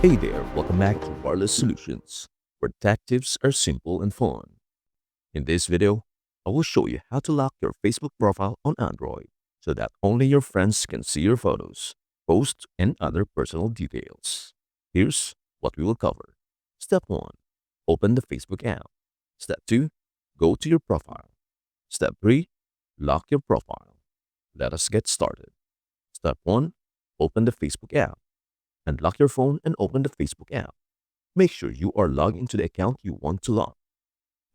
Hey there, welcome back to Wireless Solutions, where tech tips are simple and fun. In this video, I will show you how to lock your Facebook profile on Android so that only your friends can see your photos, posts, and other personal details. Here's what we will cover. Step 1. Open the Facebook app. Step 2. Go to your profile. Step 3. Lock your profile. Let us get started. Step 1. Open the Facebook app. Unlock your phone and open the Facebook app. Make sure you are logged into the account you want to lock.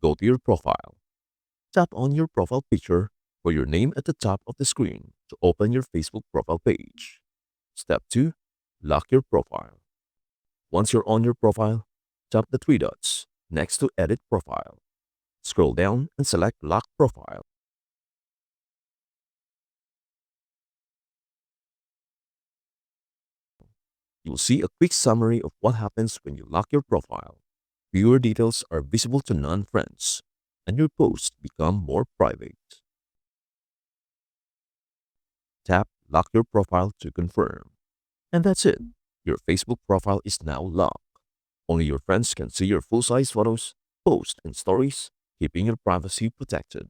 Go to your profile. Tap on your profile picture or your name at the top of the screen to open your Facebook profile page. Step 2. Lock your profile. Once you're on your profile, tap the three dots next to Edit Profile. Scroll down and select Lock Profile. You'll see a quick summary of what happens when you lock your profile. Fewer details are visible to non-friends, and your posts become more private. Tap Lock Your Profile to confirm. And that's it. Your Facebook profile is now locked. Only your friends can see your full-size photos, posts, and stories, keeping your privacy protected.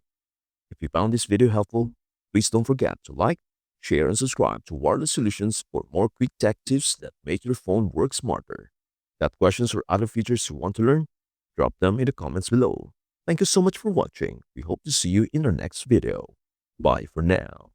If you found this video helpful, please don't forget to like, share, and subscribe to Wireless Solutions for more quick tech tips that make your phone work smarter. Got questions or other features you want to learn? Drop them in the comments below. Thank you so much for watching. We hope to see you in our next video. Bye for now.